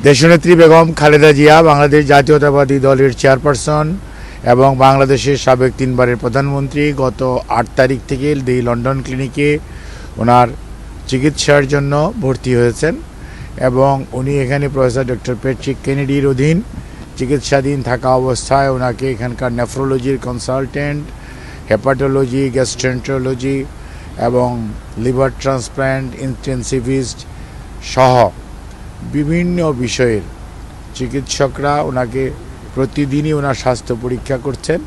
দেশনেত্রী বেগম খালেদা জিয়া বাংলাদেশ জাতীয়তাবাদী দলের চেয়ারপারসন এবং বাংলাদেশের সাবেক 3 বারের প্রধানমন্ত্রী গত 8 তারিখ থেকে দি লন্ডন ক্লিনিকে ওনার চিকিৎসার জন্য ভর্তি হয়েছেন এবং উনি এখানে প্রফেসর ডক্টর প্যাট্রিক কেনেডির অধীন চিকিৎসাধীন থাকা অবস্থায় ওনাকে এখানকার নেফ্রোলজির কনসালটেন্ট, হেপাটোলজি, গ্যাস্ট্রেন্টোলজি এবং লিভার ট্রান্সপ্ল্যান্ট ইন্টেন্সিভিস্ট সহ বিভিন্ন বিষয়ের চিকিৎসকরা ওনাকে প্রতিদিনই ওনার স্বাস্থ্য পরীক্ষা করছেন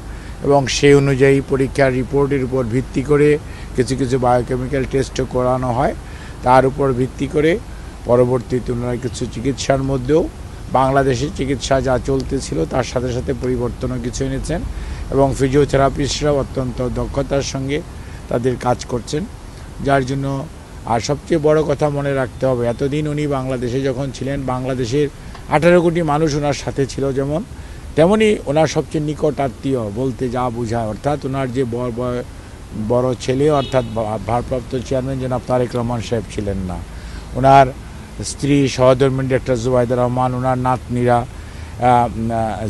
এবং সেই অনুযায়ী পরীক্ষার রিপোর্টের উপর ভিত্তি করে কিছু কিছু বায়োকেমিক্যাল টেস্টও করানো হয়। তার উপর ভিত্তি করে পরবর্তীতে ওনারা কিছু চিকিৎসার মধ্যেও বাংলাদেশের চিকিৎসা যা চলতেছিল তার সাথে সাথে পরিবর্তনও কিছু এনেছেন এবং ফিজিওথেরাপিস্টরাও অত্যন্ত দক্ষতার সঙ্গে তাদের কাজ করছেন, যার জন্য আর সবচেয়ে বড় কথা মনে রাখতে হবে, এতদিন উনি বাংলাদেশে যখন ছিলেন বাংলাদেশের 18 কোটি মানুষ ওনার সাথে ছিল, যেমন তেমনি ওনার সবচেয়ে নিকট আত্মীয় বলতে যা বোঝায়, অর্থাৎ ওনার যে বড় ছেলে অর্থাৎ ভারপ্রাপ্ত চেয়ারম্যান জনাব তারেক রহমান সাহেব ছিলেন না, ওনার স্ত্রী সহধর্মিণী ডক্টর জুবাইদা রহমান, ওনার নাতনিরা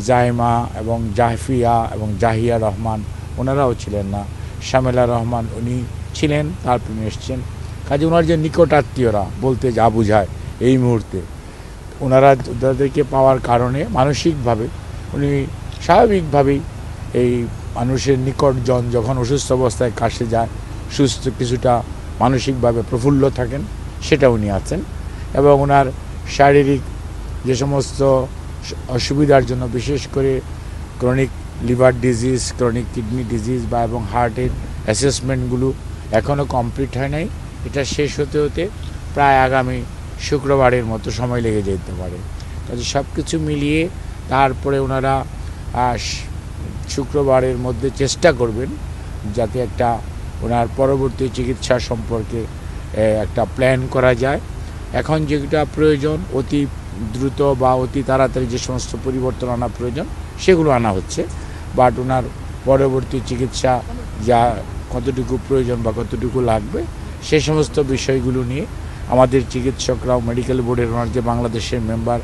জাইমা এবং জাহফিয়া এবং জাহিয়া রহমান ওনারাও ছিলেন না, শামেলা রহমান উনি ছিলেন, তারপর এসছেন। কাজে ওনার যে নিকট আত্মীয়রা বলতে যা বোঝায় এই মুহূর্তে ওনাদেরকে পাওয়ার কারণে মানসিকভাবে উনি স্বাভাবিকভাবেই এই মানুষের নিকটজন যখন অসুস্থ অবস্থায় কাছে যায় সুস্থ কিছুটা মানসিকভাবে প্রফুল্ল থাকেন, সেটা উনি আছেন এবং ওনার শারীরিক যে সমস্ত অসুবিধার জন্য বিশেষ করে chronic liver disease, chronic kidney disease বা এবং হার্টের অ্যাসেসমেন্টগুলো এখনও কমপ্লিট হয় নাই, এটা শেষ হতে হতে প্রায় আগামী শুক্রবারের মতো সময় লেগে যেতে পারে। কাজে সব কিছু মিলিয়ে তারপরে ওনারা শুক্রবারের মধ্যে চেষ্টা করবেন যাতে একটা ওনার পরবর্তী চিকিৎসা সম্পর্কে একটা প্ল্যান করা যায়। এখন যেটা প্রয়োজন অতি দ্রুত বা অতি তাড়াতাড়ি যে সমস্ত পরিবর্তন আনা প্রয়োজন সেগুলো আনা হচ্ছে, বাট ওনার পরবর্তী চিকিৎসা যা কতটুকু প্রয়োজন বা কতটুকু লাগবে সে সমস্ত বিষয়গুলো নিয়ে আমাদের চিকিৎসকরাও মেডিকেল বোর্ডের ওনার যে বাংলাদেশের member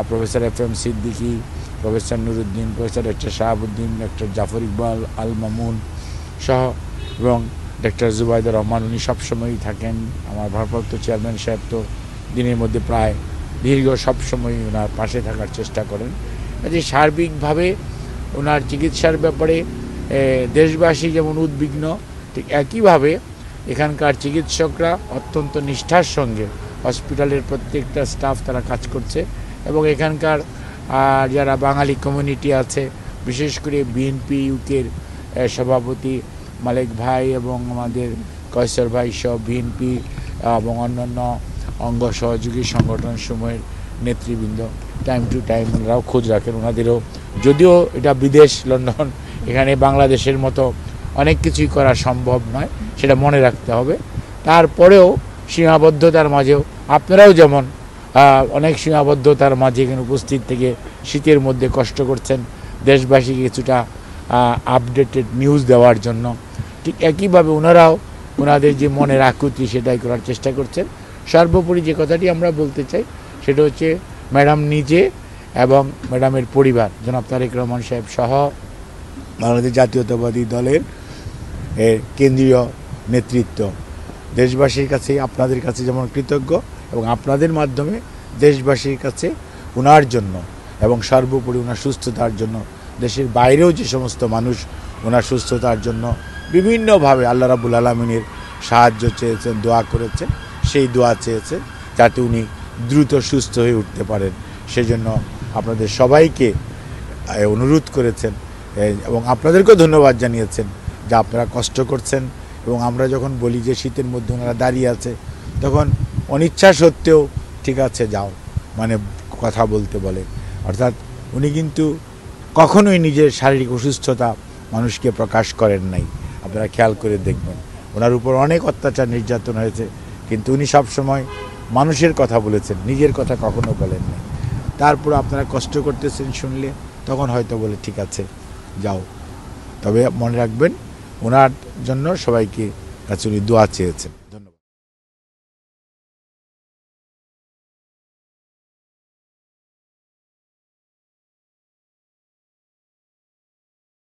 professor FM Siddiqui, professor Nuruddin, professor doctor Shahabuddin, doctor Zafar Iqbal Al Mamun সহ এবং ডক্টর জুবাইদা রহমান উনি সবসময়ই থাকেন। আমার ভারপ্রাপ্ত চেয়ারম্যান সাহেব তো দিনের মধ্যে প্রায় দীর্ঘ সবসময়ই ওনার পাশে থাকার চেষ্টা করেন। কাজে সার্বিকভাবে ওনার চিকিৎসার ব্যাপারে দেশবাসী যেমন উদ্বিগ্ন, ঠিক একইভাবে এখানকার চিকিৎসকরা অত্যন্ত নিষ্ঠার সঙ্গে হসপিটালের প্রত্যেকটা স্টাফ তারা কাজ করছে এবং এখানকার যারা বাঙালি কমিউনিটি আছে, বিশেষ করে বিএনপি ইউকের সভাপতি মালিক ভাই এবং আমাদের কয়সর ভাই সহ বিএনপি এবং অন্যান্য অঙ্গ সহযোগী সংগঠন সমূহের নেতৃবৃন্দ টাইম টু টাইম ওনারাও খোঁজ রাখেন। ওনাদেরও যদিও এটা বিদেশ লন্ডন, এখানে বাংলাদেশের মতো অনেক কিছুই করা সম্ভব নয়, সেটা মনে রাখতে হবে। তারপরেও সীমাবদ্ধতার মাঝেও আপনারাও যেমন অনেক সীমাবদ্ধতার মাঝে এখানে উপস্থিত থেকে শীতের মধ্যে কষ্ট করছেন দেশবাসীকে কিছুটা আপডেটেড নিউজ দেওয়ার জন্য, ঠিক একইভাবে ওনারাও ওনাদের যে মনের আকুতি সেটাই করার চেষ্টা করছেন। সর্বোপরি যে কথাটি আমরা বলতে চাই সেটা হচ্ছে ম্যাডাম নিজে এবং ম্যাডামের পরিবার জনাব তারেক রহমান সাহেব সহ বাংলাদেশ জাতীয়তাবাদী দলের কেন্দ্রীয় নেতৃত্ব দেশবাসীর কাছে আপনাদের কাছে যেমন কৃতজ্ঞ এবং আপনাদের মাধ্যমে দেশবাসীর কাছে ওনার জন্য এবং সর্বোপরি ওনার সুস্থতার জন্য দেশের বাইরেও যে সমস্ত মানুষ ওনার সুস্থতার জন্য বিভিন্নভাবে আল্লাহ রাব্বুল আলামিনের সাহায্য চেয়েছেন, দোয়া করেছেন, সেই দোয়া চেয়েছেন যাতে উনি দ্রুত সুস্থ হয়ে উঠতে পারেন, সেজন্য আপনাদের সবাইকে অনুরোধ করেছেন এবং আপনাদেরকেও ধন্যবাদ জানিয়েছেন যে আপনারা কষ্ট করছেন এবং আমরা যখন বলি যে শীতের মধ্যে ওনারা দাঁড়িয়ে আছে তখন অনিচ্ছা সত্ত্বেও ঠিক আছে যাও মানে কথা বলতে বলে, অর্থাৎ উনি কিন্তু কখনোই নিজের শারীরিক অসুস্থতা মানুষকে প্রকাশ করেন নাই। আপনারা খেয়াল করে দেখবেন ওনার উপর অনেক অত্যাচার নির্যাতন হয়েছে, কিন্তু উনি সবসময় মানুষের কথা বলেছেন, নিজের কথা কখনো বলেন নাই। তারপর আপনারা কষ্ট করতেছেন শুনলে তখন হয়তো বলে ঠিক আছে যাও, তবে মনে রাখবেন ওনার জন্য সবাইকে কাছে উনি দোয়া চেয়েছেন।